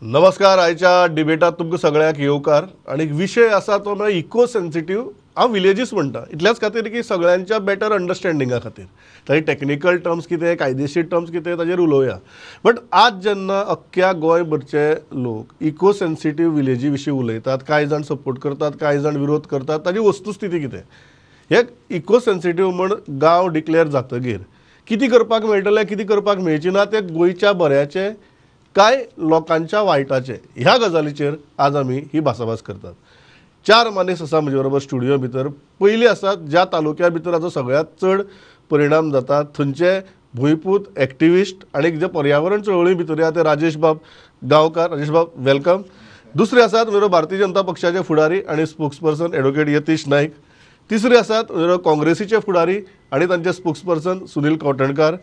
नमस्कार. आयच्या डिबेटात तुमकां सगळ्यांक येवकार. आणि विषय आसा तो म्हळ्यार इको सेन्सिटीव. हांव विलेजीस म्हणटा इतल्याच खातीर की सगळ्यांच्या बेटर अंडरस्टँडिंगा खातीर. ताची टॅक्निकल टर्म्स कितें, कायदेशीर टर्म्स कितें ताजेर उलोवया. बट आज जेन्ना अख्ख्या गोंयभरचे लोक इको सेन्सिटीव विलेजी विशीं उलयतात, कांय जाण सपोर्ट करतात, कांय जाण विरोध करतात, ताची वस्तुस्थिती कितें? हे इको सेन्सिटीव म्हण गांव डिक्लेअर जातकीर कितें करपाक मेळटलें, कितें करपाक मेळची ना, तें गोंयच्या बऱ्याचे काय लोकांच्या वायटाचे, ह्या गजालीचेर आज आमी ही भासाभास करतात. 4 मनीस आसा म्हजे बरोबर स्टुडियो भितर. पयली आसात ज्या तालुक्या भितर हाचो सगळ्यांत चड परिणाम जाता, थंयचे भुंयपूत एक्टिविस्ट आनी जे पर्यावरण चळवळी भितर आसा ते राजेश बाब गांवकार. राजेश बाब, वेलकम. दुसरे आसात म्हजे भारतीय जनता पक्षाचे फुडारी आनी स्पोक्सपर्सन एडवोकेट यतीश नायक. तिसरे आसात म्हजे काँग्रेसीचे फुडारी आनी तांचे स्पोक्सपर्सन सुनील कौटणकार.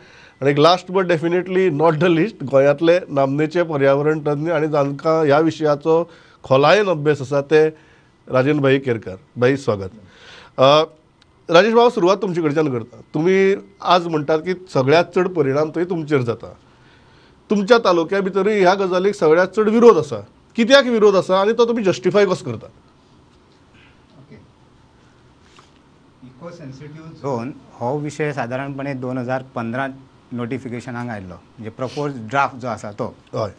आणि last but definitely not the list, गोंयांतले नामनेचे पर्यावरण तज्ञ आणि जांकां ह्या विशयाचो खोलायेन अभ्यास आसा ते राजेंद्र भाई केरकार. भाई, स्वागत. राजेश भाऊ, सुरवात तुमचे कडच्यान करता. तुमी आज म्हणटात की सगळ्यात चड परिणाम थंय तुमचेर जाता. तुमच्या तालुक्या भितरय ह्या गजालीक सगळ्यात चड विरोध आसा. कित्याक विरोध आसा आनी तो तुमी जस्टिफाय कसो करता? इको सेन्सिटिव्ह झोन हो विषय साधारणपणे 2015 नोटिफिकेशनाक आयिल्लो, म्हणजे प्रपोज ड्राफ्ट जो आसा तो. हय.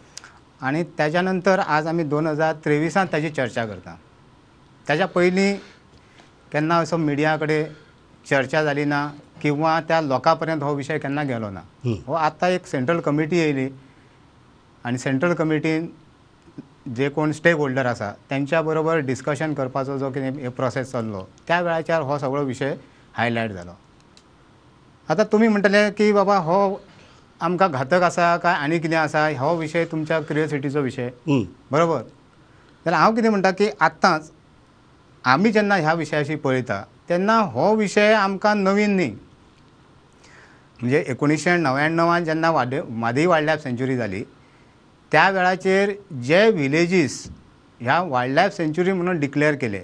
आणि त्याच्यानंतर आज आमी 2023 ताची चर्चा करता. त्याच्या पयलीं केन्ना असो मिडिया कडेन चर्चा जाली ना किंवा त्या लोकां हो विशय केन्ना गेलो ना. हो आतां एक सेंट्रल कमिटी येयली आनी सेंट्रल कमिटीन जे कोण स्टेक होल्डर आसा त्यांच्या बरोबर डिस्कशन करपाचो जो कितें प्रोसेस चल्लो, त्या वेळाचेर हो सगळो विशय हायलायट जालो. आता तुम्ही म्हणटले की बाबा हो आमकां घातक आसा काय आनी कितें आसा, हो विशय तुमच्या क्युरियोसिटीचो विशय, बरोबर. जाल्यार हांव कितें म्हणटा की आत्तांच आमी जेन्ना ह्या विशयाशी पळयता तेन्ना हो विशय आमकां नवीन न्ही. म्हणजे 1999 जेन्ना मादी वायल्ड लायफ सेंच्युरी जाली त्या वेळाचेर जे विलेजीस ह्या वायल्ड लायफ सेंच्युरी म्हणून डिक्लेअर केले,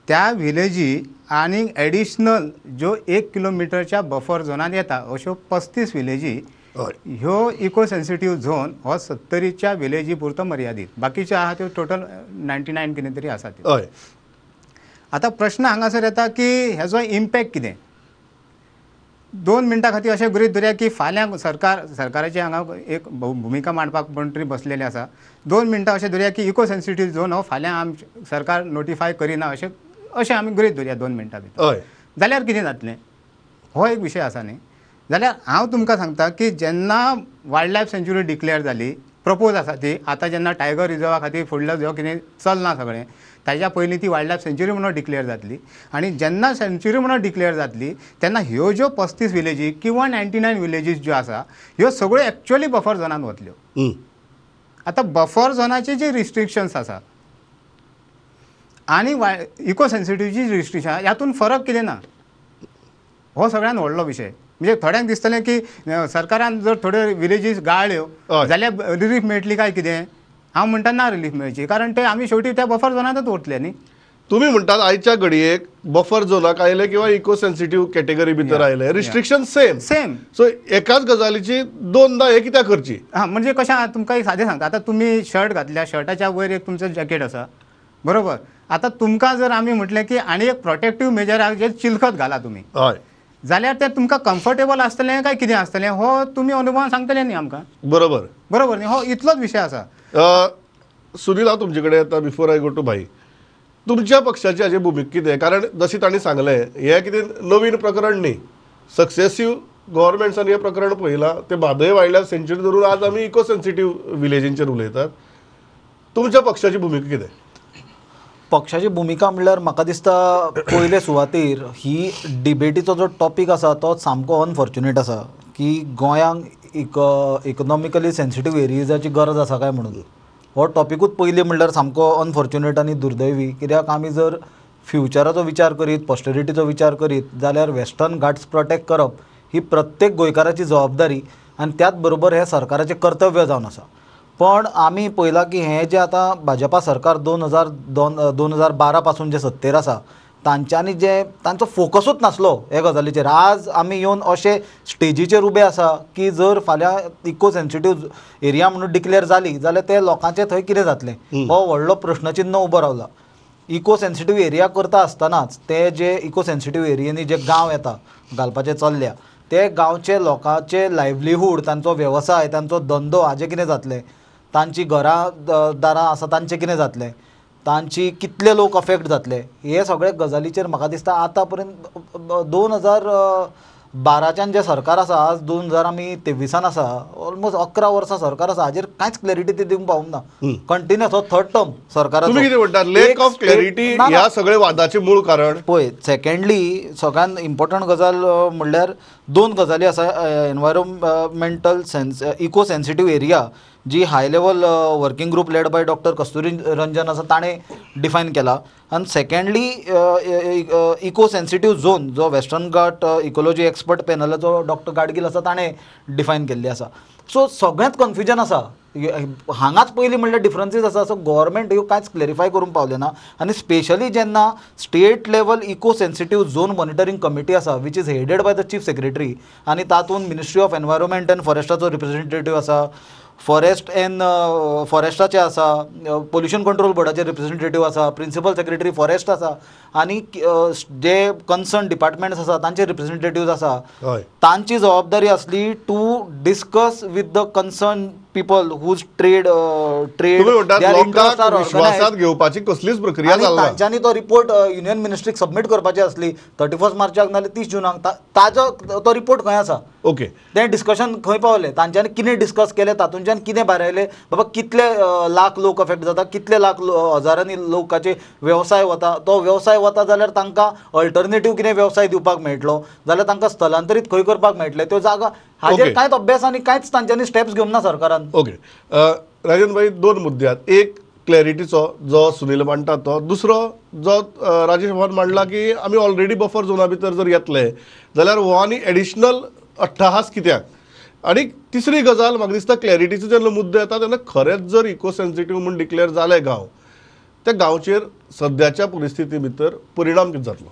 त्या विलेजी आणि ॲडिशनल जो 1 किलोमीटरच्या बफर झोनात येता अशो 35 विलेजी ह्यो इको सेन्सिटीव झोन हो 70च्या विलेजी पुरतो मर्यादित. बाकीचे आहा त्यो टोटल 99 कितें तरी आसा त्यो. आता प्रश्न हांगासर येता की हेजो इम्पॅक्ट कितें. 2 मिनटां खातीर अशें गृहीत धरया की फाल्यां सरकाराची हांगा एक भुमिका मांडपाक मंत्री बसलेले आसा. 2 मिनटां अशें धरया की इको सेन्सिटीव झोन हो फाल्यां सरकार नोटिफाय करिना अशें आमी गृहीत धरया 2 मिनटां भितर. जाल्यार कितें जातलें? हो एक विशय आसा न्ही. जाल्यार हांव तुमकां सांगता की जेन्ना वायल्ड लायफ सेंच्युरी डिक्लेअर जाली, प्रपोज आसा ती, आतां जेन्ना टायगर रिजर्वा खातीर फुडलो जो कितें चलना सगळें, ताच्या पयलीं ती वायल्ड लायफ सेंच्युरी म्हणून डिक्लेअर जातली. आनी जेन्ना सेंच्युरी म्हणून डिक्लेअर जातली तेन्ना ह्यो ज्यो 35 विलेजी किंवा 99 विलेजीस ज्यो आसा ह्यो सगळ्यो एक्चुअली बफर झोनांत वतल्यो. आतां बफर झोनाचे जे रिस्ट्रिक्शन्स आसा आनी इको सेन्सिटिव्हची रिस्ट्रिक्शन, ह्यातून फरक कितें ना. हो सगळ्यात व्हडलो विशय. म्हणजे थोड्यांक दिसतलें की सरकारान जर थोड्यो विलेजीस गाळ्यो जाल्यार रिलीफ मेळटली काय कितें. हांव म्हणटा ना, रिलीफ मेळची, कारण ते आमी शेवटी त्या बफर झोनांतच वतले न्ही. तुम्ही म्हणटात आयच्या घडयेक बफर झोनाक आयले किंवा इको सेन्सिटीव कॅटेगरी भितर आयले, रिस्ट्रिक्शन सेम. सो एकाच गजालीची दोनदा हे कित्याक करची? म्हणजे कशें, तुमकां एक सादें सांगता. आतां तुमी शर्ट घातल्या, शर्टाच्या वयर एक तुमचो जॅकेट आसा, बरोबर. आता तुमकां जर आमी म्हटलें की आनी एक प्रोटेक्टीव मेजर जे चिलखत घाला तुमी, जाल्यार तें तुमकां कम्फर्टेबल आसतलें काय कितें आसतलें हो तुमी अनुभवान सांगतले न्ही आमकां. बरोबर न्ही. हो इतलोच विशय आसा. सुनील, हांव तुमचे कडेन येता. बिफोर आय गो टू भाई, तुमच्या पक्षाची हाजी भुमिका कितें? कारण जशें तांणी सांगलें हें कितें नवीन प्रकरण न्ही. सक्सेसीव गव्हर्मेंट्सान हें प्रकरण पळयलां. ते म्हादय वायल्ड लायफ सेंच्युरी धरून आज आमी इको सेन्सिटीव विलेजींचेर उलयतात. तुमच्या पक्षाची भुमिका कितें? पक्षाची भुमिका म्हणल्यार म्हाका दिसता पयले सुवातेर ही डिबेटीचो जो टॉपीक आसा तो सामको अनफॉर्च्युनेट आसा की गोंयांक इकॉनॉमिकली सेन्सिटीव एरियाजाची गरज आसा काय म्हणून. हो टॉपिकूच पयलीं म्हणल्यार सामको अनफॉर्च्युनेट आनी दुर्दैवी. कित्याक आमी जर फ्युचराचो विचार करीत, पॉस्टरिटीचो विचार करीत जाल्यार वेस्टर्न घाट्स प्रोटेक्ट करप ही प्रत्येक गोंयकाराची जबाबदारी आनी त्याच बरोबर हें सरकाराचें कर्तव्य जावन आसा. पण आमी पळयलां की हें जें आतां भाजपा सरकार 2012 पासून जे सत्तेर आसा तांच्यांनी जे तांचो फोकसूच नासलो हे गजालीचेर. आज आमी येवन अशे स्टेजीचेर उबे आसा की जर फाल्यां इको सेन्सिटीव एरिया म्हणून डिक्लेअर जाली जाल्यार ते लोकांचें थंय कितें जातलें हो व्हडलो प्रश्नचिन्ह उबो रावला. इको सेन्सिटीव एरिया करता आसतनाच ते जे इको सेन्सिटीव एरियेनी जे गांव येता घालपाचे चल्ल्या ते गांवचे लोकांचे लायव्हलीहूड, तांचो वेवसाय, तांचो धंदो हाजें कितें जातलें, तांची घरां दारां आसा तांचें कितें जातलें, तांची कितले लोक अफेक्ट जातले, हे सगळे गजालीचेर म्हाका दिसता आतां पर्यंत 2012च्यान जे सरकार आसा, आज 2023 आसा, ऑलमोस्ट 11 वर्सां सरकार आसा, हाजेर कांयच क्लॅरिटी ते दिवंक पावूंक ना. कंटिन्युअस हो थर्ड टर्म सरकाराचो. तुम्ही किती म्हणटात लेक ऑफ क्लॅरिटी ह्या सगळे वादाचे मूळ कारण? पळय, सेकंडली सगळ्यात इम्पॉर्टंट गजाल म्हणल्यार 2 गजाली आसा. एनवायरमेंटल इको सेन्सिटीव एरिया जी high level working group led by doctor Kasturi Rangan आसा ताणें डिफायन केला. आनी सेकंडली इको सेन्सिटीव झोन जो वेस्टर्न घाट इकोलॉजी एक्सपर्ट पॅनलाचो डॉक्टर गाडगील आसा ताणें डिफायन केल्ली आसा. सो सगळ्यांत कन्फ्युजन आसा. हांगाच पयलीं म्हणल्यार डिफरन्सीस आसा. सो गव्हर्मेंट ह्यो कांयच क्लॅरिफाय करूंक पावले ना. आनी स्पेशली जेन्ना state level eco sensitive zone monitoring committee आसा which is headed by the chief secretary, आनी तातूंत मिनिस्ट्री ऑफ एनवायरमेंट एंड फॉरेस्टाचो रिप्रेझेंटेटीव आसा, फॉरेस्टाचे आसा, पोल्युशन कंट्रोल बोर्डाचे रिप्रेझेंटेटीव आसा, प्रिंसिपल सेक्रेटरी फॉरेस्ट आसा, आनी जे कन्सर्न डिपार्टमेंट्स आसा तांचे रिप्रेझेंटेटीव्स आसा. तांची जबाबदारी आसली to discuss with the concern people whose trade विश्वासात घेवपाची कसलीच प्रक्रिया जाल्ना. तांच्यांनी तो रिपोर्ट युनियन मिनिस्ट्रीक सबमीट करपाची आसली 31 मार्चाक नाल्यार 30 जुनाक. ताजो तो रिपोर्ट खंय आसा? ओके, तें डिस्कशन खंय पावलें, तांच्यांनी कितें डिस्कस केलें, तातूंतल्यान कितें भायर आयलें, बाबा कितले लाख लोक अफेक्ट जाता, कितले लाख हजारांनी लोकांचे वेवसाय वता, तो वेवसाय वता जाल्यार तांकां अल्टरनेटीव कितें वेवसाय दिवपाक मेळटलो, जाल्यार तांकां स्थलांतरीत खंय करपाक मेळटलें, त्यो जागा हाजेर कांयच अभ्यास आनी कांयच तांच्यांनी स्टेप्स घेवंक ना सरकारान. ओके, राजन भाई, 2 मुद्दे आहेत. एक क्लॅरिटीचो जो सुनील मांडटा तो, दुसरो जो राजेश भवन मांडला की आमी ऑलरेडी बफर झोना भितर जर येतले जाल्यार हो आनी एडिशनल अट्टहास कित्याक. आणि तिसरी गजाल म्हाका दिसता क्लॅरिटीचो जेन्ना मुद्दो येता तेन्ना खरेंच जर इको सेन्सिटीव म्हणून डिक्लेअर जाले गांव, त्या गांवचेर सद्याच्या परिस्थिती भितर परिणाम कितें जातलो?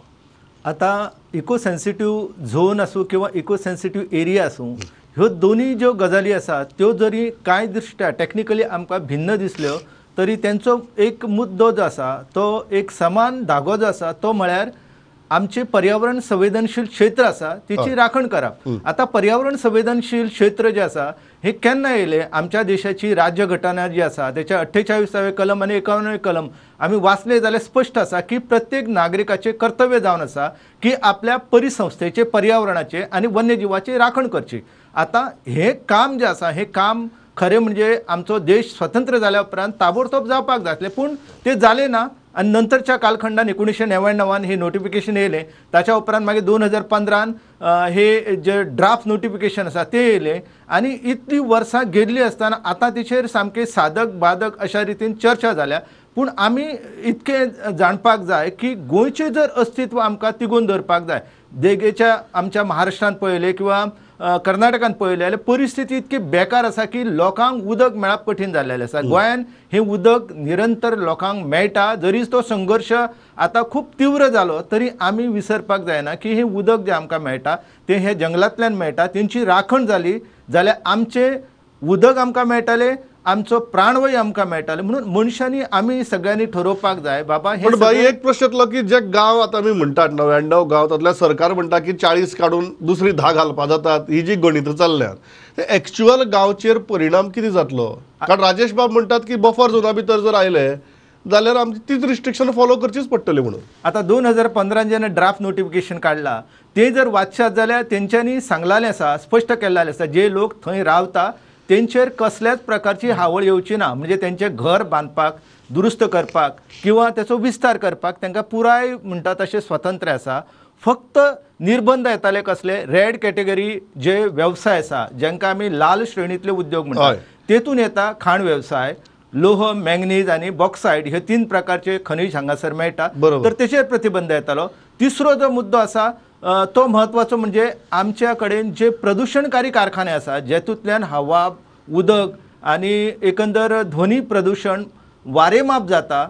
आता इको सेन्सिटीव झोन आसूं किंवा इको सेन्सिटीव एरिया आसूं, ह्यो दोनी ज्यो गजाली आसात त्यो जरी कांय दृश्ट्या टेक्निकली आमकां भिन्न दिसल्यो तरी त्यांचो एक मुद्दो जो आसा तो एक समान धागो जो आसा तो म्हळ्यार आमचे पर्यावरण संवेदनशील क्षेत्र आसा तिची राखण करप. आता पर्यावरण संवेदनशील क्षेत्र जे आसा हे केन्ना येयले? आमच्या देशाची राज्य घटना जी आसा त्याच्या 48वें कलम आणि 51वें कलम आम्ही वाचले जाल्यार स्पष्ट आसा की प्रत्येक नागरिकाचे कर्तव्य जावन आसा की आपल्या परिसंस्थेचे, पर्यावरणाचे आणि वन्यजीवाचे राखण करची. आता हे काम जे आसा हे काम खरे म्हणजे आमचो देश स्वतंत्र जाल्या उपरांत ताबडतोब जावपाक जाय आसलें, पूण ते जाले ना. आणि नंतरच्या कालखंडात 1999 हे नोटिफिकेशन येयलें. ताच्या उपरांत मागीर 2015 हे जे ड्राफ्ट नोटिफिकेशन आसा ते येयलें आणि इतली वर्सां गेल्ली आसतना आता तेचेर सामके साधक बाधक अशा रितीन चर्चा जाल्या. पूण आमी इतके जाणपाक जाय की गोंयचें जर अस्तित्व आमकां तिगोवन दवरपाक जाय. देगेच्या आमच्या महाराष्ट्रांत पळयलें किंवा कर्नाटकांत पळयलें जाल्यार परिस्थिती इतकी बेकार आसा की लोकांक उदक मेळप कठीण जाल्लेलें आसा. गोंयांत हे उदक निरंतर लोकांक मेळटा, जरीच तो संघर्श आता खूप तीव्र जालो तरी आमी विसरपाक जायना की हे उदक जे आमकां मेळटा ते हे जंगलांतल्यान मेळटा. तेंची राखण जाली जाल्यार आमचे उदक आमकां मेळटलें, आमचो प्राणवायू आमकां मेळटले. म्हणून मनशांनी आमी सगळ्यांनी ठरोवपाक जाय बाबा हे. पण बाई एक प्रश्न येतलो की जे गांव आता आमी म्हणटात 99 गांव तातूंतल्या सरकार म्हणटा की 40 काडून दुसरी 10 घालपा जातात, ही जी गणितां चल्ल्यात ते एक्च्युअल गांवचेर परिणाम कितें जातलो? कारण राजेश बाब म्हणटात की बफर झोना भितर जर आयले जाल्यार आमची तीच रिस्ट्रिक्शन फॉलो करचीच पडटली म्हणून. आता 2015 जेन्ना ड्राफ्ट नोटिफिकेशन काडला ते जर वाचशात जाल्यार तेंच्यांनी सांगलेलें आसा, स्पश्ट केल्लें आसा जे लोक थंय रावता तेंचेर कसल्याच प्रकारची हावळ येवची ना. म्हणजे तेंचे घर बांदपाक, दुरुस्त करपाक किंवा त्याचो विस्तार करपाक तांकां पुराय म्हणटा तशें स्वातंत्र्य आसा. फक्त निर्बंध येताले कसले रेड कॅटेगरी जे व्यवसाय आसा जांकां आमी लाल श्रेणीतले उद्योग म्हणटात तेतून येता खाण व्यवसाय, लोह, मॅंगनीज आणि बॉक्सायड हे 3 प्रकारचे खनिज हांगासर मेळटा, तर तेचेर प्रतिबंध येतालो. तिसरो जो मुद्दो आसा तो महत्वाचो म्हणजे आमच्या कडेन जे प्रदूषणकारी कारखाने आसा जेतूंतल्यान हवा, उदक आणि एकंदर ध्वनी प्रदूषण वारेमाप जाता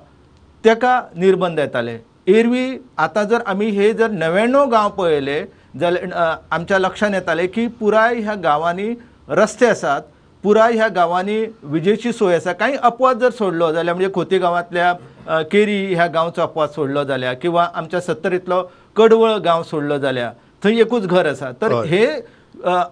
तेका निर्बंध येताले. एरवी आता जर आम्ही हे जर 99 गांव पळयले जाल्यार आमच्या लक्षात येताले की पुराय ह्या गांवांनी रस्ते आसात, पुराय ह्या गांवांनी विजेची सोय आसा. काही अपवाद जर सोडलो जाल्यार म्हणजे खोती गांवांतल्या केरी ह्या गांवचो अपवाद सोडलो जाल्यार किंवा आमच्या सत्तरीतलो कडवळ गांव सोडलो जाल्यार थंय एकूच घर आसा. तर हे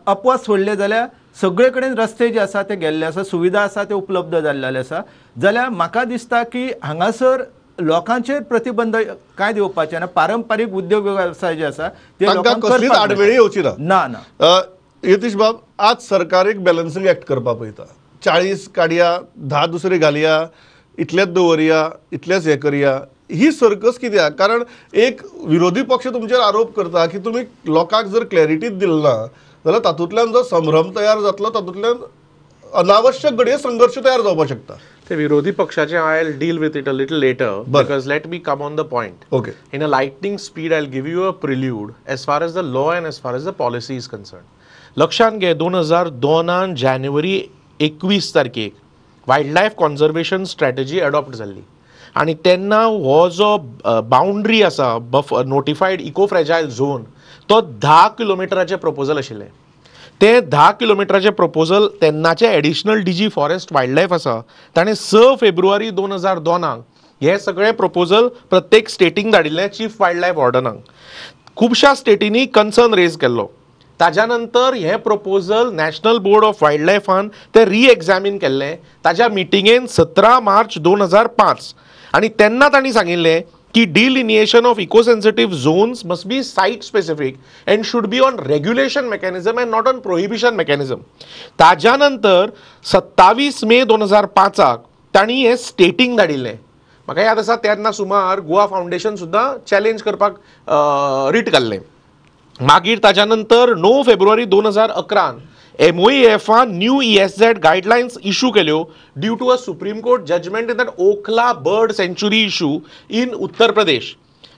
अपवाद सोडले जाल्यार सगळे कडेन रस्ते जे आसा ते गेल्ले आसा, सुविधा आसा ते उपलब्ध जाल्ले आसा. जाल्यार म्हाका दिसता की हांगासर लोकांचेर प्रतिबंध काय दिवपाचे ना. पारंपारीक उद्योग वेवसाय जे आसा ते लोकांक कसलीच करपाक आडमेळी येवची ना. ना ना. यतीश बाब, आज सरकार एक बॅलन्सिंग ऍक्ट करपा पळयता. 40 काडया, 10 दुसरे घालया, इतलेच दवरया, इतलेच हे करया. ही सर्कस कित्याक? कारण एक विरोधी पक्ष तुमचेर आरोप करता की तुम्ही लोकांक जर क्लॅरिटीच दिली ना जाल्यार तातूंतल्यान जो संभ्रम तयार जातलो तातूंतल्यान अनावश्यक घडये संघर्ष तयार जावपाक शकता. ते विरोधी पक्षाचे I will deal with it a little letter because let me come on the point. Okay. In a lightning speed, I'll give you a prelude as far as the law and as far as the policy is concerned. लक्षात घे 2002 जानेवारी 21 तारखेक wild life conservation strategy adopt जाल्ली आनी तेन्ना हो जो boundary आसा नोटिफायड eco fragile zone तो 10 किलोमिटराचें प्रपोजल आशिल्लें. ते 10 किलोमिटराचें प्रपोजल तेन्नाचे additional DG forest wild life आसा ताणें 6 फेब्रुवारी 2002 हे सगळे प्रपोजल प्रत्येक स्टेटीक धाडिल्ले चीफ वायल्ड लायफ वॉर्डनाक. खुबश्या स्टेटींनी कन्सर्न रेज केल्लो. ताज्या नंतर हे proposal national board of wild लायफान ते रिएक्झामीन केल्लें ताज्या मिटिंगेन 17 मार्च 2005 आनी तेन्ना तांणी सांगिल्लें की delineation of eco sensitive zones must be site specific and should be on regulation mechanism and not on prohibition mechanism. ताज्या नंतर 27 मे 2005 तांणी हे स्टेटींक धाडिल्लें. म्हाका याद आसा तेन्ना सुमार गोवा फावंडेशन सुद्दां चॅलेंज करपाक रीट घाल्लें. मागीर ताज्या नंतर 9 फेब्रुवारी 2011 MOEFान न्यू ESZ गायडलायन्स इशू केल्यो due to a supreme court judgment in that Okhla bird sanctuary issue in Uttar Pradesh.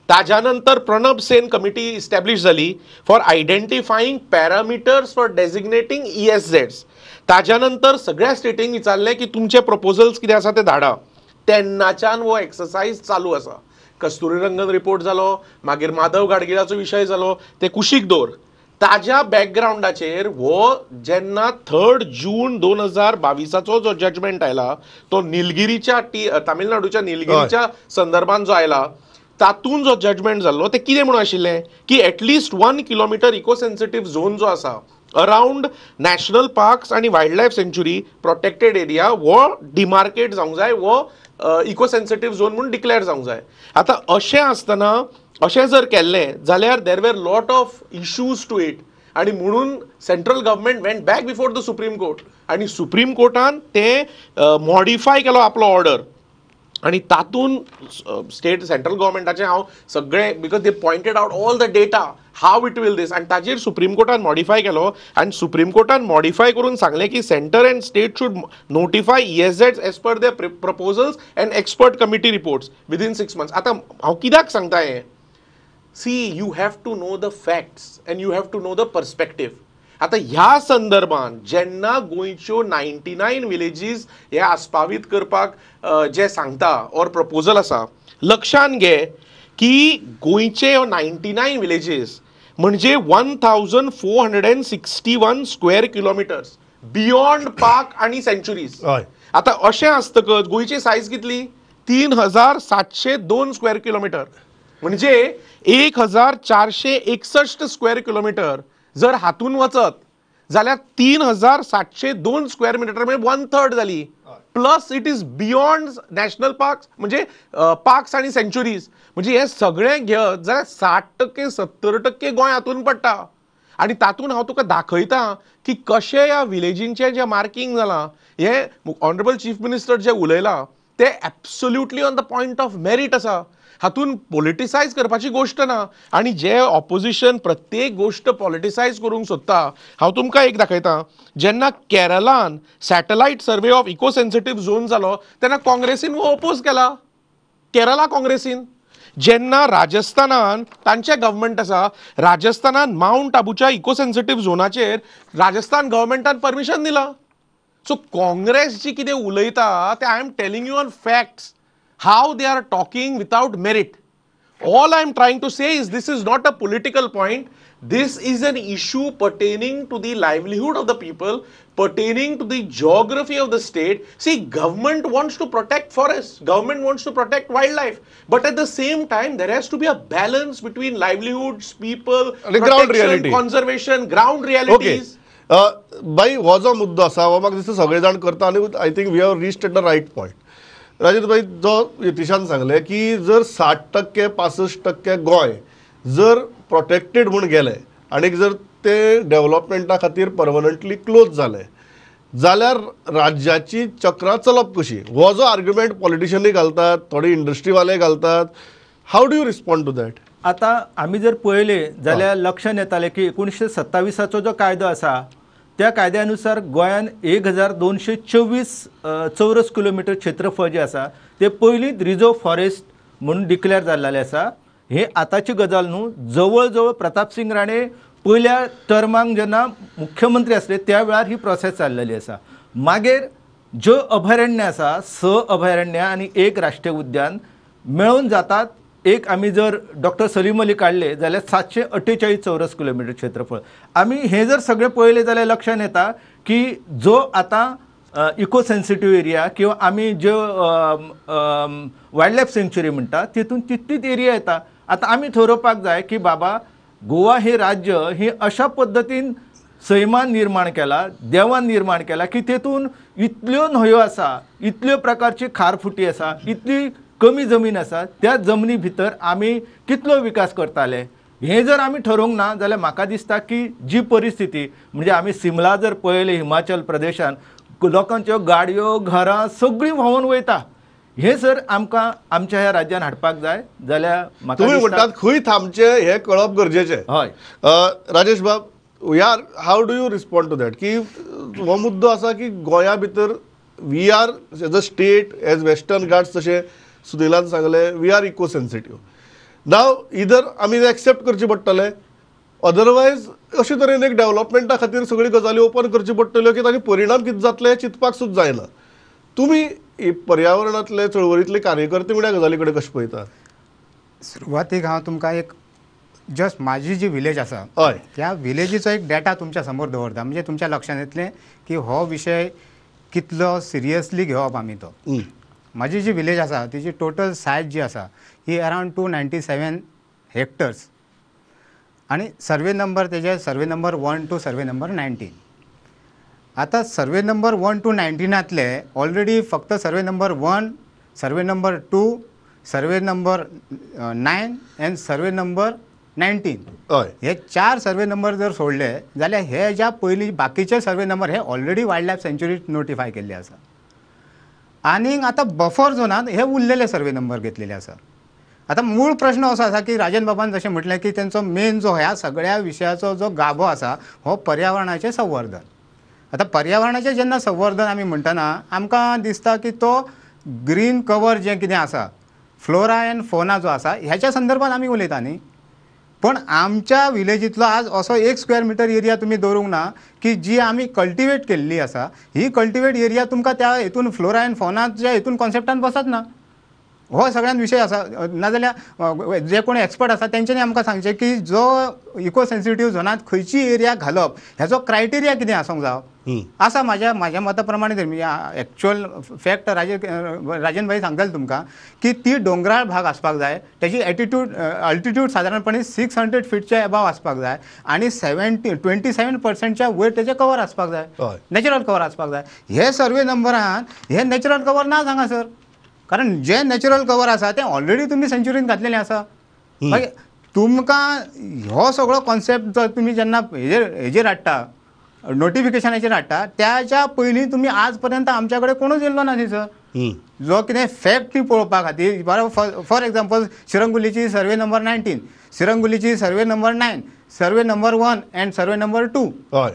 ताज्या नंतर प्रणब सेन कमिटी इस्टॅब्लिश जाली for identifying parameters for designating ESZs. ताज्या नंतर सगळ्या स्टेटींक विचारलें की तुमचे प्रपोजल्स कितें आसा ते धाडा. तेन्नाच्यान हो एक्सरसायज चालू आसा. कस्तुरी रंगन रिपोर्ट जालो, मागीर माधव गाडगिलाचो विशय जालो, ते कुशीक दवर. ताज्या बॅकग्रावंडाचेर हो जेन्ना 3 जून 2022 जो जजमेंट आयला तो निलगिरीच्या तामिळनाडूच्या निलगिरीच्या संदर्भात जो आयला तातूंत जो जजमेंट जाल्लो ते कितें म्हणून आशिल्लें की at least 1 kilometre eco sensitive zone जो आसा अराउंड नॅशनल पार्क्स आनी wild life sanctuary protected area वो डिमार्केट जावंक जाय, वो इको सेन्सिटीव झोन म्हणून डिक्लेअर जावंक जाय. आतां अशें आसतना अशें जर केल्लें जाल्यार there were lot of issues to it आनी म्हणून central government went back before the supreme court आनी सुप्रीम कोर्टान ते मॉडिफाय केलो आपलो ऑर्डर आनी तातूंत स्टेट सेंट्रल गव्हर्मेंटाचे हांव सगळे because they pointed out all the data how it will this आनी ताजेर सुप्रीम कोर्टान मॉडिफाय केलो आनी सुप्रीम कोर्टान मॉडिफाय करून सांगलें की centre and state should notify ESZs as per their proposals and expert committee reports within 6 months. आतां हांव कित्याक सांगता हें? See you have to know the facts and you have to know the perspective. आतां ह्या संदर्भान जेन्ना गोंयच्यो 99 विलेजीस हे आस्पावीत करपाक जे सांगता ऑर प्रपोजल आसा, लक्षान घे की गोंयचे 99 विलेजीस म्हणजे 1461 स्क्वेअर किलोमिटर्स बियॉन्ड पार्क आनी सेंच्युरीज. आतां अशें आसतकच गोंयची सायज कितली? 3702 स्क्वेअर किलोमिटर म्हणजे 1461 स्क्वेअर किलोमिटर जर हातून वचत जाल्यार 3702 स्क्वेअर मिटर म्हणजे 1/3 जाली. Plus it is beyond national parks म्हणजे पार्क्स आनी सेंच्युरीज म्हणजे हे सगळें घेयत जाल्यार 60% 70% गोंय हातून पडटा. आनी तातूंत हांव तुका दाखयता की कशें ह्या विलेजींचें जें मार्कींग जालां हे ऑनरेबल चीफ मिनिस्टर जे उलयला ते absolutely on the point of merit आसा. हातून पॉलिटिसायज करपाची गोष्ट ना आनी जे ऑपोजिशन प्रत्येक गोष्ट पॉलिटिसायज करूंक सोदता. हांव तुमकां एक दाखयतां. जेन्ना केरळान satellite survey of eco sensitive zone जालो तेन्ना काँग्रेसीन हो ओपोज केला. केरळा काँग्रेसीन. जेन्ना राजस्थानान तांचे गव्हर्मेंट आसा, राजस्थानान माउंट आबूच्या इको सेन्सिटीव झोनाचेर राजस्थान गव्हर्मेंटान परमिशन दिलां. सो काँग्रेस जी कितें उलयता ते I am telling you on facts how they are talking without merit. All I'm trying to say is this is not a political point. This is an issue pertaining to the livelihood of the people, pertaining to the geography of the state. See, government wants to protect forests, government wants to protect wildlife, but at the same time, there has to be a balance between livelihoods, people, And the ground protection, reality. conservation, ground okay realities. बाई हो जो मुद्दो आसा हो म्हाका दिसता सगळे जाण करता आनी I think we have reached at the right point. Rajendra भाई, जो यतीशान सांगले की जर 60% 65% गोंय जर प्रोटेक्टेड म्हूण गेले आनी जर ते डेव्हलपमेंटा खातीर परमनंटली क्लोज जाले जाल्यार राज्याची चक्रां चलप कशी? हो जो आर्ग्युमेंट पॉलिटिशियनूय घालतात, थोडे इंडस्ट्रीवाले घालतात. How do you respond to that? आता आम्ही जर पळयले जाल्यार लक्षांत येतालें की 1927चो जो कायदो आसा त्या कायद्यानुसार गोंयान 1224 चौरस किलोमीटर क्षेत्रफळ जे आसा ते पयलींच रिजर्व फॉरेस्ट म्हणून डिक्लेअर जाल्लेलें आसा. हे आतांची गजाल न्हू. जवळ जवळ प्रताप सिंग राणे पयल्या टर्माक जेन्ना मुख्यमंत्री आसले त्या वेळार ही प्रोसेस चाललेली आसा. मागीर ज्यो अभयारण्य आसा 6 अभयारण्य आनी 1 राष्ट्रीय उद्यान मेळून जातात एक आमी जर डॉक्टर सलीम अली काढले जाल्यार 748 चौरस किलोमीटर क्षेत्रफळ. आमी हे जर सगळे पळयले जाल्यार लक्षांत येता की जो आतां इको सेन्सिटिव्ह एरिया किंवा आमी ज्यो वायल्ड लायफ सँच्युरी म्हणटा तितून तितलीच एरिया येता. आतां आमी थारोवपाक जाय की बाबा गोवा हे राज्य हे अशा पद्दतीन सैमान निर्माण केला, देवान निर्माण केला की तेतून इतल्यो न्हंयो आसा, इतल्यो प्रकारची खारफुटी आसा, इतली कमी जमीन आसा, त्या जमनी भितर आमी कितलो विकास करताले हे जर आमी ठरोवंक ना जाल्यार म्हाका दिसता की जी परिस्थिती म्हणजे आमी सिमला जर पळयले हिमाचल प्रदेशान लोकांच्यो गाडयो घरां सगळीं व्हांवून वयता. हे सर आमकां आमच्या ह्या राज्यान हाडपाक जाय जाल्यार म्हाका तुम्ही दिसता- म्हणटात खंय थांबचे हे कळप गरजेचें. हय राजेश बाब, यार how do you respond to that की हो मुद्दो आसा की गोंया भितर we are as a state as western ghats जशें सुनिलान सांगले वी आर इको सेन्सिटिव्ह. नाव इधर आमी एक्सेप्ट करचे पडटले अदरवायज अशे तरेन एक डेव्हलपमेंटा खातीर सगळी गजाली ओपन करच्यो पडटल्यो की ताचे परिणाम कितें जातले चिंतपाक सुद्दां जायना. तुमी पर्यावरणांतले चळवळींतले कार्यकर्ते म्हळ्यार गजाली कडेन कशें पळयता? सुरवातीक हांव तुमकां एक जस्ट माझी जी विलेज आसा हय. त्या विलेजीचो एक डेटा तुमच्या समोर दवरता म्हणजे तुमच्या लक्षांत येतलें की हो विशय कितलो सिरियसली घेवप आमी तो. माझी जी विलेज आसा तिची टोटल सायज जी आसा ही अरावंड 297 हेक्टर्स आणि सर्वे नंबर तेजे सर्वे नंबर 1 to सर्वे नंबर 19. आता सर्वे नंबर 1 to 19तले ऑलरेडी फक्त सर्वे number 1, survey number 2, survey number 9 and survey number 19 हय. हे 4 सर्वे नंबर जर सोडले जाल्यार हे ज्या पयलीं बाकीचे सर्वे नंबर हे ऑलरेडी वायल्ड लायफ सँच्युरी नोटिफाय केल्ले आसा. आनीक आतां बफर झोनांत हे उरलेले सर्वे नंबर घेतलेले आसा. आता मूळ प्रश्न असो आसा की राजन बाबान जशें म्हटलें की तेंचो मेन जो ह्या सगळ्या विशयाचो जो गाभो आसा हो पर्यावरणाचें संवर्धन. आता पर्यावरणाचें जेन्ना संवर्धन आमी म्हणटना आमकां दिसता की तो ग्रीन कवर जें कितें आसा फ्लोरा एंड फोना जो आसा ह्याच्या संदर्भात आमी उलयता न्ही. पण आमच्या विलेजींतलो आज असो 1 स्क्वेअर मिटर एरिया तुमी दवरूंक ना की जी आमी कल्टिवेट केल्ली आसा. ही कल्टिवेट एरिया तुमकां त्या हितून फ्लोरा एंड फोनाच्या हितून कॉन्सेप्टान बसत ना. हो सगळ्यान विशय आसा. नाजाल्यार जे कोण एक्सपर्ट आसा तेंच्यांनी आमकां सांगचें की जो इको सेन्सिटिव्ह झोनांत खंयची एरिया घालप हेचो क्रायटेरिया कितें आसूंक जाय आसा. म्हाज्या मता प्रमाणे एक्चुअल फॅक्ट राजन भाई सांगताले तुमकां की ती दोंगराळ भाग आसपाक जाय, तेजी अल्टिट्यूड सादारणपणे 600 फीटच्या एबाव आसपाक जाय आनी 27% वयर तेजें कवर आसपाक जाय, नॅचरल कवर आसपाक जाय. हे सर्वे नंबरान हे नॅचरल कवर ना हांगासर. कारण जे नॅचरल कवर आसा तें ऑलरेडी तुमी सँच्युरीन घातलेलें आसा. मागीर तुमकां हो सगळो कॉन्सेप्ट जो तुमी जेन्ना हेजेर हाडटा नोटिफिकेशनाचेर हाडटा त्याच्या पयलीं तुमी आज पर्यंत आमच्या कडेन कोणूच येयल्लो ना न्ही सर. जो कितें फॅक्ट ती पळोवपा खातीर फॉर एग्जाम्पल शिरंगुलीची सर्वे नंबर 19, शिरंगुलीची survey number 9, survey number 1 and survey number 2. हय.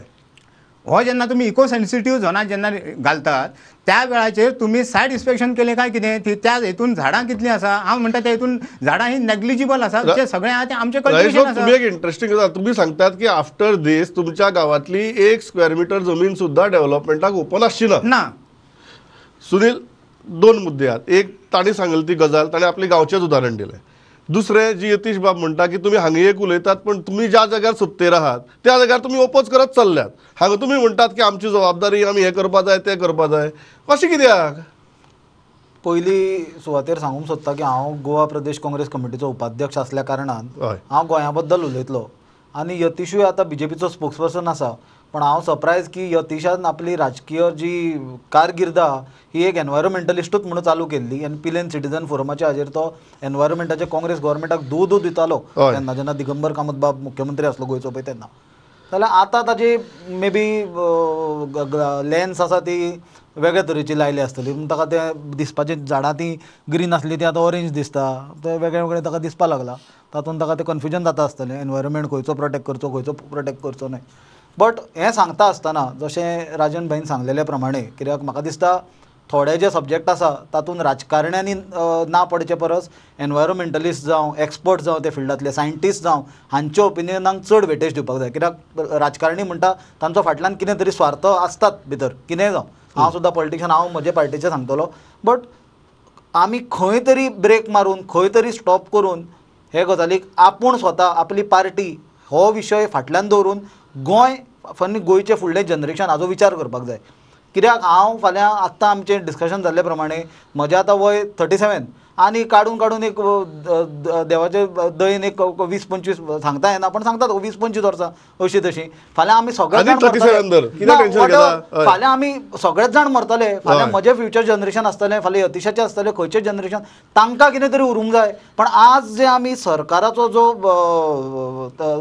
हो जेन्ना तुमी इको सेन्सिटिव्ह झोनांत जेन्ना घालतात त्या वेळाचेर तुमी सायड इन्स्पेक्शन केलें काय कितें त्या हितून झाडां कितलीं आसा. हांव म्हणटा त्या हितून झाडां ही नेग्लिजिबल आसा. जे सगळें आहा तें आमचें कल्टिवेशन आसा. तुम्ही एक इंटरेस्टिंग तुम्ही सांगतात की आफ्टर दीस तुमच्या गावातली 1 स्क्वेअर मीटर जमीन सुद्धा डेव्हलपमेंटाक ओपन आसची ना. सुनील, 2 मुद्दे आहेत. एक ताणी सांगली ती गजाल, ताणे आपले गांवचेच उदाहरण दिलें. दुसरें जी यतीश बाब म्हणटा की तुमी हांगा एक उलयतात पण तुमी ज्या जाग्यार सत्तेर आहात त्या जाग्यार तुमी ओपोज करत चल्ल्यात. हांगा तुमी म्हणटात की आमची जबाबदारी आमी हें करपा जाय तें करपा जाय. अशें कित्याक? पयली सुवातेर सांगूंक सोदता की हांव गोवा प्रदेश काँग्रेस कमिटीचो उपाध्यक्ष आसल्या कारणान हय. हांव गोंया बद्दल उलयतलो आनी यतीशूय आतां बीजेपीचो स्पोक्सपर्सन आसा. पण हांव सरप्रायज की यतीशान आपली राजकीय जी कारकिर्द आहा ही एक एनवायरमेंटलिस्टूच म्हणून चालू केल्ली आनी पिलेन सिटीजन फोरमाच्या हाजेर तो एनवायरमेंटाचे काँग्रेस गव्हर्मेंटाक दूद दितालो हय. तेन्ना जेन्ना दिगंबर कामत बाब मुख्यमंत्री आसलो गोंयचो पळय तेन्ना. जाल्यार आतां ताजी मे बी लेन्स आसा ती वेगळ्या तरेची लायली आसतली पूण ताका तें दिसपाची झाडां ती ग्रीन आसली ती आतां ऑरेंज दिसता. तें वेगळें वेगळें ताका दिसपाक लागला. तातूंत ताका तें कन्फ्युजन जाता आसतलें एनवायरमेंट खंयचो प्रोटेक्ट करचो खंयचो प्रोटेक्ट करचो न्हय. बट हें सांगता आसतना जशें राजन भाईन सांगलेले प्रमाणे कित्याक म्हाका दिसता थोडे जे सब्जेक्ट आसा तातूंत राजकारण्यांनी ना पडचे परस एनवायरमेंटलिस्ट जावं एक्सपर्ट जावं ते फिल्डांतले सायंटिस्ट जावं हांच्या ओपिनियनाक चड वेटेज दिवपाक जाय. कित्याक राजकारणी म्हणटा तांचो फाटल्यान कितें तरी स्वार्थ आसतात भितर कितेंय जावं. हांव सुद्दां पॉलिटिशियन हांव म्हजे पार्टीचें सांगतलो. बट आमी खंय तरी ब्रेक मारून खंय तरी स्टॉप करून हे गजालीक आपूण स्वता आपली पार्टी हो विशय फाटल्यान दवरून गोंय फनी गोंयचें फुडलें जनरेशन हाचो विचार करपाक जाय. कित्याक हांव फाल्यां आत्तां आमचें डिस्कशन जाल्ले प्रमाणे म्हजें आतां वय 37 आनी काडून एक देवाचे दयेन एक 20-25 सांगता येना पण सांगतात 20-25 वर्सां अशीं तशीं. फाल्यां आमी सगळे जाण फाल्यां आमी सगळेच जाण मरतले. फाल्यां म्हजें फ्युचर जनरेशन आसतलें फाल्यां यतीशाचें आसतलें खंयचें जनरेशन तांकां कितें तरी उरूंक जाय. पण आज जे आमी सरकाराचो जो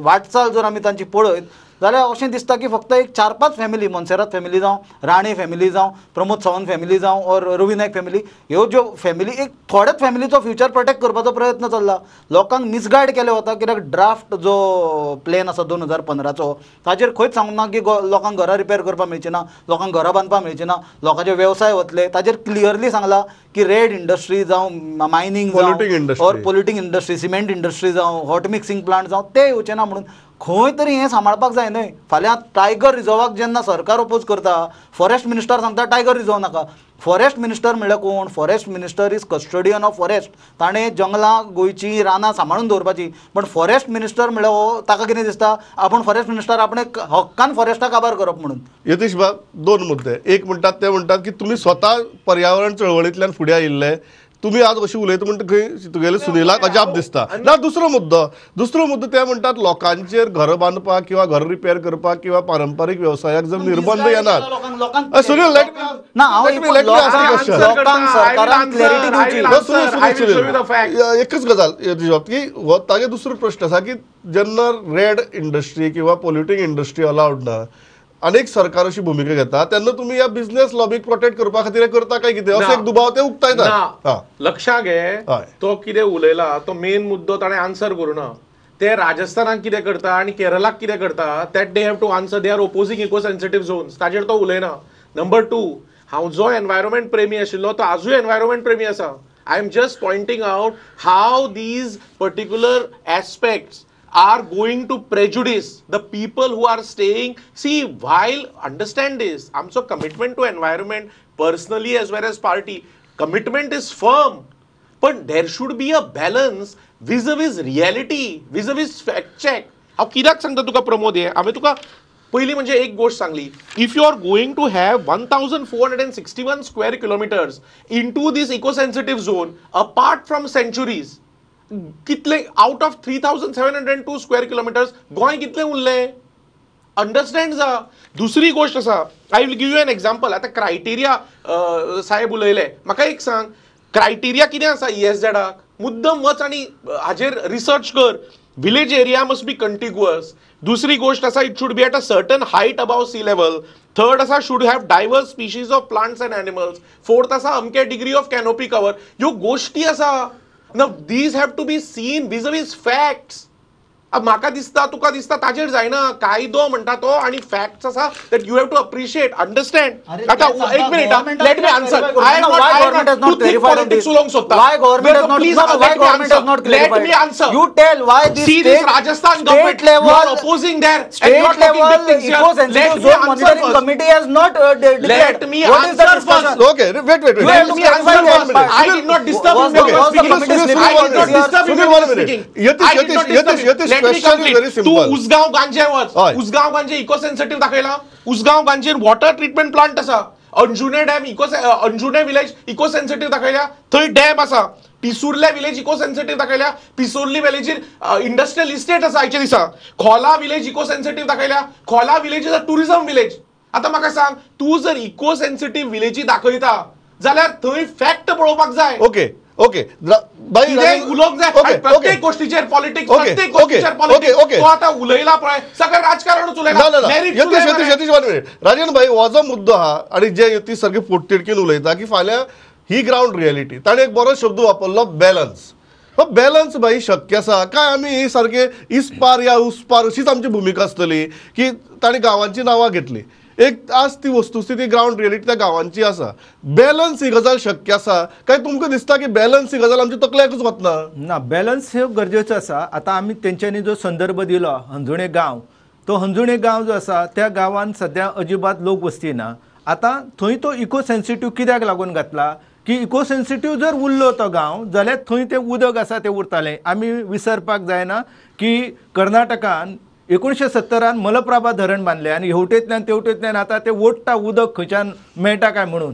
वाटचाल जर आमी तांची पळयत जाल्यार अशें दिसता की फक्त एक 4-5 फॅमिली मोन्सेरात फॅमिली जावं राणे फॅमिली जावं प्रमोद सावंत फॅमिली जावं और रवी नायक फॅमिली ह्यो ज्यो फॅमिली एक थोड्याच फॅमिलीचो फ्युचर प्रोटेक्ट करपाचो प्रयत्न चल्ला. लोकांक मिसगायड केले वता कित्याक ड्राफ्ट जो प्लॅन आसा 2015चो ताचेर खंयच सांगूंक ना की लोकांक घरां रिपेर करपाक मेळची ना लोकांक घरां बांदपाक मेळची ना लोकांचे वेवसाय वतले. ताचेर क्लियरली सांगला की रेड इंडस्ट्री जावं मायनींग जावं और पोल्युटींग इंडस्ट्री सिमेंट इंडस्ट्री जावं हॉट मिक्सिंग प्लांट जावं ते येवचे ना म्हणून खंय तरी हें सांबाळपाक जाय न्हय. फाल्यां टायगर रिजर्वाक जेन्ना सरकार ओपोज करता फॉरेस्ट मिनिस्टर सांगता टायगर रिजर्व नाका. फॉरेस्ट मिनिस्टर म्हणल्यार कोण? Forest minister is custodian of forest. ताणें जंगलां गोंयची रानां सांबाळून दवरपाची. पण फॉरेस्ट मिनिस्टर म्हणल्यार हो ताका कितें दिसता आपूण फॉरेस्ट मिनिस्टर आपणे हक्कान फॉरेस्टा काबार करप म्हणून. यतीश बाब 2 मुद्दे. एक म्हणटात ते म्हणटात की तुमी स्वता पर्यावरण चळवळींतल्यान फुडें आयिल्ले तुमी आज अशी उलयता म्हणटा खंय तुगेले सुनिलाक अजाप दिसता. ना दुसरो मुद्दो ते म्हणटात लोकांचेर घर बांदपाक किंवा घर रिपेर करपाक किंवा पारंपारीक व्यवसायाक जर निर्बंध येनात. सुनील एकच गजाल की हो तागे दुसरो प्रश्न आसा की जेन्ना रेड इंडस्ट्री किंवा पोल्युटींग इंडस्ट्री अलाउड ना अनेक सरकार अशी भूमिका घेता तेन्ना तुम्ही या बिझनेस लॉबीक प्रोटेक्ट करपा खातीर करता काय कितें असो एक दुबाव ते उक्तायता. लक्षात घे तो कितें उलयला तो मेन मुद्दो ताणें आन्सर करूना. ते राजस्थानाक कितें करता आनी केरळाक कितें करता that they have to answer. They are opposing eco sensitive zones ताचेर तो उलयना. नंबर 2 हांव जो एनवायरमेंट प्रेमी आशिल्लो तो आजूय एनवायरमेंट प्रेमी आसा. I am just pointing out how these particular aspects are going to prejudice the people who are staying. See, while understand this, amcho commitment to environment personally as well as party commitment is firm, but there should be a balance vis-a-vis reality, vis-a-vis fact check. हांव कित्याक सांगता तुका प्रमोद हे हांवें तुका पयली म्हणजे एक गोष्ट सांगली. If you are going to have 1461 square kilometres into this eco sensitive zone apart from sanctuaries कितले out of 3702 square kilometres Goem कितले उरले अंडरस्टँड जा. दुसरी गोष्ट आसा I will give you an example. आता क्रायटेरिया साहेब उलयले म्हाका एक सांग क्रायटेरिया कितें आसा ESZाक मुद्दम वच आनी हाजेर रिसर्च कर. Village area must be contiguous. दुसरी गोष्ट आसा it should be at a certain height above sea level. Third आसा should have diverse species of plants and animals. Fourth आसा अमके डिग्री ऑफ कॅनोपी कवर. ह्यो गोष्टी आसा. Now these have to be seen vis-a-vis facts. म्हाका दिसता तुका दिसता ताजेर जायना कायदो म्हणटा तो आणि फॅक्ट्स आसा that you have to appreciate understand आता एक minute let me answer politics उलोवंक सोदता let me answer You tell why this see this Rajasthan government you are opposing there and you are talking big things here. Let me answer monitoring first. committee has not Let me what is the answer discussion? first. Okay, wait. Let me answer first. I did not disturb you when you were speaking. I did not disturb you when you were speaking. I did not disturb you. Let me complete. तू उसगांव गांजेवर उसगांव गांजे eco sensitive दाखयला Usgaon गांजेर water treatment plant आसा Anjunem dam Anjunem village eco sensitive दाखयल्या थंय dam आसा Pissurlem village eco sensitive दाखयल्या पिसोर्ली विलेजीर industrial estate आसा आयच्या दिसा खोला विलेज इको सेन्सिटिव्ह दाखयल्या खोला village is a tourism village आता म्हाका सांग तू जर इको सेन्सिटिव्ह विलेजी दाखयता जाल्यार थंय फॅक्ट पळोवपाक जाय ओके उलोवंक जाय प्रत्येक गोष्टीचेर पॉलिटिक्स प्रत्येक गोष्टीचेर पॉलिटिक्स तो आता उलयला पळय सगळं राजकारणच उलयला राजन भाई हो जो मुद्दो आहा आणि जे यती सारखे पोटतिडकीन उलयता की फाल्यां ही ग्राउंड रियलिटी ताणें एक बरो शब्द वापरलो बॅलन्स हो बॅलन्स भाई शक्य आसा काय आमी सारखे इस्पार या उसपार अशीच आमची भुमिका आसतली की ताणें गांवांची नांवां घेतली एक आज ती वस्तुस्थिती ग्राउंड रियलिटी त्या गांवांची आसा बॅलन्स ही गजाल शक्य आसा काय तुमकां दिसता की बॅलन्स ही गजाल आमच्या तकल्याकूच वतना ना बॅलन्स हे गरजेचो आसा आता आमी तेंच्यांनी जो संदर्भ दिलो हंजुणे गांव तो हंजुणे गांव जो आसा त्या गांवांत सद्या अजिबात लोक वस्ती ना आता थंय तो इको सेन्सिटिव्ह कित्याक लागून घातला की इको सेन्सिटिव्ह जर उरलो तो गांव जाल्यार थंय तें उदक आसा तें उरतालें आमी विसरपाक जायना की कर्नाटकान 1970 मलप्रभा धरण बांधले आणि हेवटेंतल्यान तेवटेंतल्यान आता ते ओडटा उदक खंयच्यान मेळटा काय म्हणून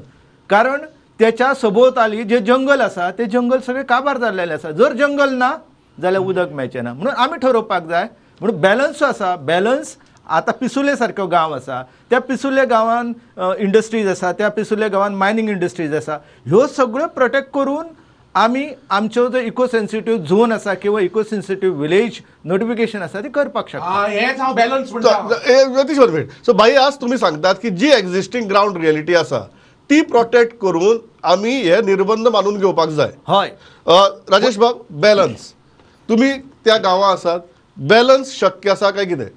कारण त्याच्या सभोवताली जे जंगल आसा ते जंगल सगळे काबार जाल्लेले आसा जर जंगल ना जाल्यार उदक मेळचें ना म्हणून आमी ठरोवपाक जाय म्हणून बॅलन्स आसा बॅलन्स आता पिसुले सारको गांव आसा त्या पिसुले गांवान इंडस्ट्रीज आसा त्या पिसुले गांवान मायनिंग इंडस्ट्रीज आसा ह्यो सगळ्यो प्रोटेक्ट करून आमी आमचो जो इको सेन्सिटिव्ह झोन आसा किंवा इको सेन्सिटिव्ह विलेज नोटिफिकेशन आसा ती करपाक शकता हेच हांव बॅलन्स म्हणटा सो भाई आज तुम्ही सांगतात की जी एक्झिस्टिंग ग्राउंड रियलिटी आसा ती प्रोटेक्ट करून आमी हे निर्बंध मानून घेवपाक जाय हय राजेश बाब बॅलन्स तुम्ही त्या गांवां आसात बॅलन्स शक्य आसा काय कितें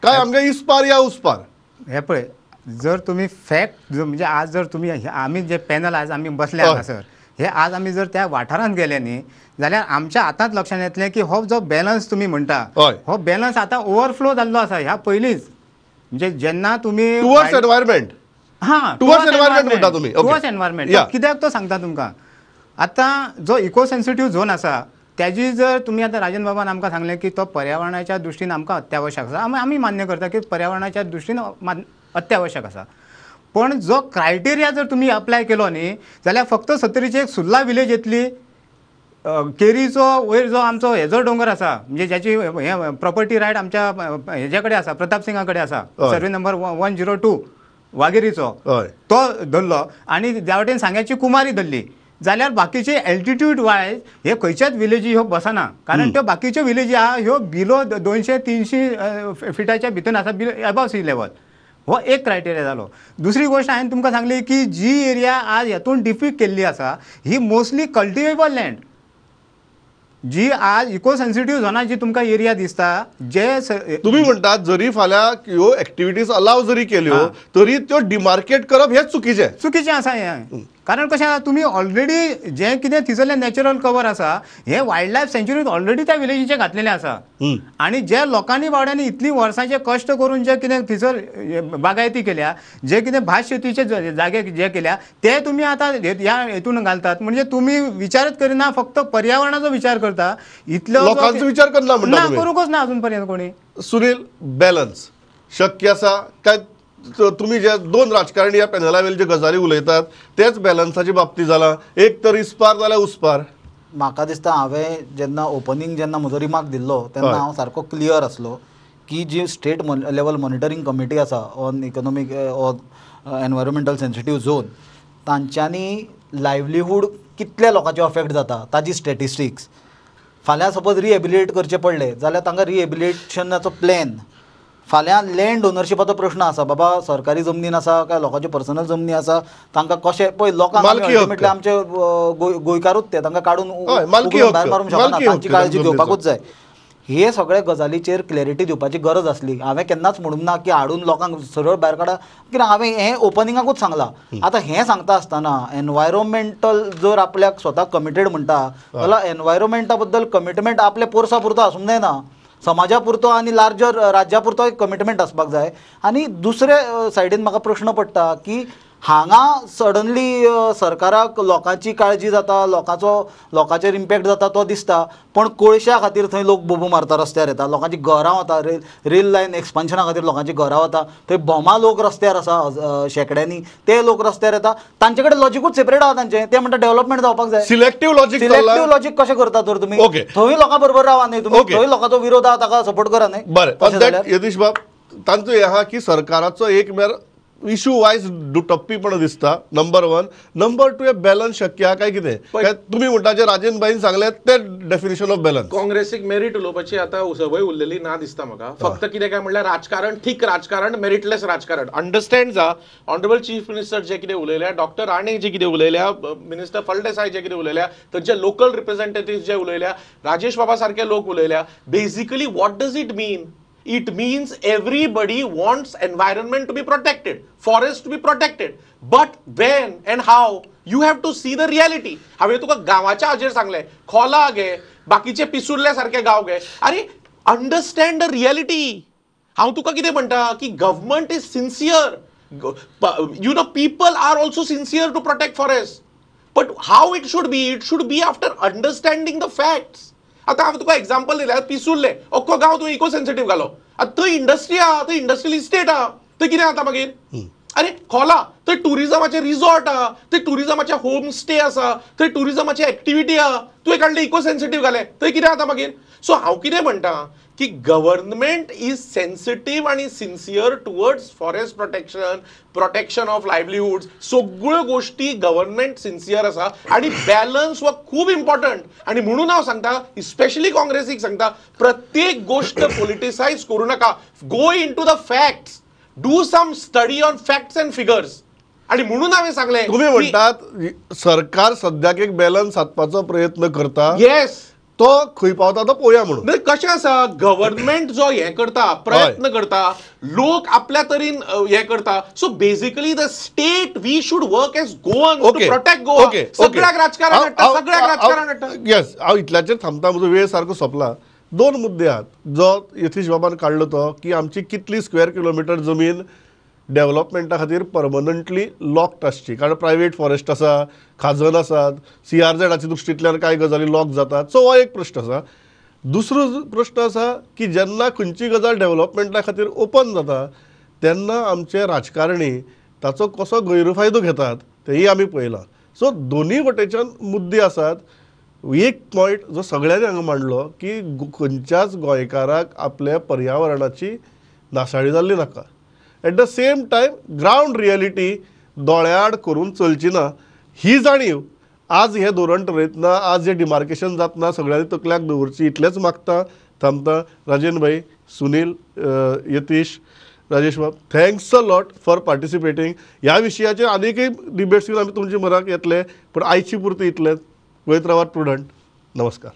काय आमगे इस्पार या उसपार हे पळय जर तुम्ही फॅक्ट म्हणजे आज जर तुम्ही आमी जे पॅनल आज आमी बसले आसा सर हे आज आमी जर त्या वाठारांत गेले न्ही जाल्यार आमच्या आतांच लक्षात येतलें की हो जो बॅलन्स तुम्ही म्हणटा हो बॅलन्स आता ओवरफ्लो जाल्लो आसा ह्या पयलींच म्हणजे जेन्ना तुम्ही टुवर्ड्स एनवायरमेंट टुवर्ड्स एनवायरमेंट म्हणटा तुम्ही टुवर्ड्स एनवायरमेंट कित्याक तो सांगता तुमकां आतां जो इको सेन्सिटिव्ह झोन आसा त्याची जर तुम्ही आता राजन बाबान आमकां सांगलें की तो पर्यावरणाच्या दृश्टीन आमकां अत्यावश्यक आसा आमी मान्य करता की पर्यावरणाच्या दृश्टीन अत्यावश्यक आसा पण जो क्रायटेरिया जर तुम्ही अप्लाय केलो न्ही जाल्यार फक्त सत्तरीची एक सुर्ला विलेज येतली केरीचो वयर जो आमचो हेजो दोंगर आसा म्हणजे ज्याची हे प्रॉपर्टी रायट आमच्या हेजे कडेन आसा प्रताप सिंगा कडेन आसा सर्वे नंबर 102 वाघेरीचो तो धरलो आनी त्या वटेन सांग्याची कुमारी धरली जाल्यार बाकीचे एल्टिट्यूड वायज हे खंयच्याच विलेजी ह्यो बसना कारण त्यो बाकीच्यो विलेजी आहा ह्यो बिलो 200-300 फिटाच्या भितर आसा अबाव सी लेवल हो एक क्रायटेरिया जालो दुसरी गोष्ट हांवें तुमकां सांगली की जी एरिया आज हेतून डिफीक केल्ली आसा ही मोस्टली कल्टिवेबल लँड जी आज इको सेन्सिटिव्ह झोनाची तुमकां एरिया दिसता जे तुम्ही म्हणटात जरी फाल्यां ह्यो एक्टिविटीज अलाव जरी केल्यो तरी त्यो डिमार्केट करप हेच चुकीचें आसा हें कारण कशें आसा तुमी ऑलरेडी जें कितें थंयसरलें नॅचरल कवर आसा हें वायल्ड लायफ सेंच्युरींत ऑलरेडी त्या विलेजीचें घातलेलें आसा आनी जे लोकांनी बावड्यांनी इतलीं वर्सांचे कश्ट करून जे कितें थंयसर बागायती केल्या जे कितें भात शेतीचे जागे जे केल्या ते तुमी आतां ह्या हेतून घालतात म्हणजे तुमी विचारच करिना फक्त पर्यावरणाचो विचार करता इतलो लोकांचो विचार करना म्हणटा करूंकच ना अजून पर्यंत कोणी सुनील बॅलन्स शक्य आसा काय तुम्ही जे दोन राजकारणी या पॅनला वेल जे गजाली उलयतात तेच बॅलन्साची बाबतीत जाला एक तर इस्पार जाल्यार उसपार म्हाका दिसता हांवें जेन्ना ओपनिंग जेन्ना म्हजो रिमार्क दिल्लो तेन्ना हांव सारको क्लियर आसलो की जी स्टेट लेवल मॉनिटरींग कमिटी आसा on economic environmental sensitive zone तांच्यांनी लायव्हलीहूड कितल्या लोकांचे अफेक्ट जाता ताजी स्टॅटिस्टिक्स फाल्यां सपोज रिहेबिलिटेट करचें पडलें जाल्यार तांकां रिहेबिलिटेशनाचो प्लॅन फाल्यां लँड ओनरशिपाचो प्रश्न आसा बाबा सरकारी जमनीन आसा काय लोकांचे पर्सनल जमनी आसा तांकां कशें पळय लोकांक अल्टिमेटली आमचे गोंयकारूच ते तांकां काडून भायर मारूंक शकना तांची काळजी घेवपाकूच जाय हे सगळे गजालीचेर क्लॅरिटी दिवपाची गरज आसली. हांवें केन्नाच म्हणूंक ना की हाडून लोकांक सरळ भायर काडा, कित्याक हांवें हें ओपनिंगाकूच सांगलां. आतां हें सांगता आसतना एनवायरोमेंटल जर आपल्याक स्वताक कमिटेड म्हणटा जाल्यार एनवायरोमेंटा बद्दल कमिटमेंट आपल्या पोरसा पुरतो आसूंक जायना, समाजा पुरतो आनी लार्जर राज्या पुरतो एक कमिटमेंट आसपाक जाय. आनी दुसरे सायडीन म्हाका प्रश्न पडटा की हांगा सडनली सरकाराक लोकांची काळजी जाता, लोकांचेर इम्पॅक्ट जाता तो दिसता, पण कोळशा खातीर थंय लोक बोबू मारता, रस्त्यार येता, लोकांची घरां वता, रेल लायन एक्सपान्शना खातीर लोकांची घरां वता, थंय बोमा लोक रस्त्यार आसा शेकड्यांनी, ते लोक रस्त्यार येता, तांचे कडेन लॉजिकूच सेपरेट आहा तांचें. ते म्हणटा डेव्हलपमेंट जावपाक जाय. सिलेक्टिव्ह लॉजिक कशें करता तर तुमी? ओके. थंय लोकां बरोबर रावा न्ही तुमी, ओके. थंय लोकांचो विरोध आहा ताका सपोर्ट करा न्ही. बरें, यतीश बाब, तांचो हे आहा की सरकाराचो एक म्हळ्यार इश्यू वायज दुटप्पीपण दिसता. नंबर 1. नंबर 2, हे बॅलन्स शक्य आहा काय कितें? काय तुमी म्हणटा जे राजेन बाईन सांगले ते डेफिनेशन ऑफ बॅलन्स. काँग्रेसीक मेरिट उलोवपाची आतां संवय उरलेली ना दिसता म्हाका. फक्त कितें काय म्हणल्यार राजकारण, ठीक राजकारण, मेरिटलेस राजकारण. अंडरस्टँड जा ऑनरेबल चीफ मिनिस्टर जे कितें उलयल्या, डॉक्टर राणे जे कितें उलयल्या, मिनिस्टर फळदेसाय जे कितें उलयल्या, थंयचे लोकल रिप्रेझेंटेटिव्ह जे उलयल्या, राजेश बाबा सारके लोक उलयल्या. Basically what does it mean? It means everybody wants environment to be protected, forest to be protected. But when and how, you have to see the reality. हांवें तुका गांवाच्या हाजेर सांगलें, खोला गे, बाकीचे पिसुर्ल्या सारके गांव गे. अरे अंडरस्टँड द रियलिटी. हांव तुका कितें म्हणटा की government is sincere. You know, people are also sincere to protect forest. But how it should be after understanding the facts. आता हांव तुका एक्झाम्पल दिलें, पिसुर्ले अख्खो गांव तूं इको सेन्सिटीव घालो. आतां थंय इंडस्ट्री आहा, थंय इंडस्ट्रियल इस्टेट आहा, थंय कितें जाता मागीर? अरे खोला, थंय टुरिजमाचे रिसॉर्ट आहा, थंय टुरिजमाचे होम स्टे आसा, थंय टुरिजमाची एक्टिविटी आहा, तुवें काडले इको सेन्सिटीव घाले, थंय कितें जाता मागीर? सो हांव कितें म्हणटा की गव्हर्नमेंट इज सेन्सिटीव आणि sincere towards forest protection of livelihoods. सगळ्यो गोष्टी गव्हर्नमेंट सिन्सियर आसा आणि बॅलन्स हो खूब इम्पॉर्टंट. आणि म्हणून हांव सांगता, स्पेशली काँग्रेसीक सांगता, प्रत्येक गोष्ट पॉलिटिसायज करू नका. Go into the facts, do some study on facts and figures. आणि म्हणून हांवें सांगलें, तुम्ही म्हणटात सरकार सद्याक एक बॅलन्स साधपाचो प्रयत्न करता. येस, तो खंय पावता तो पळोवया म्हणून. कशें आसा, गव्हर्नमेंट जो हें करता, प्रयत्न करता, लोक आपल्या तरेन हें करता. So basically the state we should work as Goan to protect Goa. सगळ्याक राजकारण हाडटा, सगळ्याक राजकारण हाडटा. येस, हांव इतल्याचेर थांबता, म्हजो वेळ सारको सोंपला. 2 मुद्दे आहात जो यतीश बाबान काडलो तो की आमची कितली स्क्वेअर किलोमीटर जमीन डेव्हलपमेंटा खातीर परमनंटली लॉक्ड आसची, कारण प्रायवेट फॉरेस्ट आसा, खाजन आसात, CRZची दृश्टींतल्यान कांय गजाली लॉक जातात. सो हो एक प्रश्न आसा. दुसरो प्रश्न आसा की जेन्ना खंयची गजाल डेव्हलपमेंटा खातीर ओपन जाता तेन्ना आमचे राजकारणी ताचो कसो गैरफायदो घेतात तेही आमी पळयलां. सो दोनी वटेच्यान मुद्दे आसात. एक पॉयंट जो सगळ्यांनी हांगा मांडलो की खंयच्याच गोंयकाराक आपल्या पर्यावरणाची नाशाडी जाल्ली नाका. At the same time ground reality दोळ्याआड करून चलची ना ही जाणीव आज हे धोरण ठरयतना, आज हे डिमार्केशन जातना सगळ्यांनी तकल्याक दवरची. इतलेंच मागता. थांबता. राजेन भाई, सुनील, यतीश, राजेश बाब, थँक्स अ लॉट फॉर पार्टिसिपेटींग. ह्या विशयाचेर आनीकय डिबेट्स घेवन आमी तुमचे मराक येतले, पण आयची पुरती इतलेंच. पळयत रावात प्रुडंट. नमस्कार.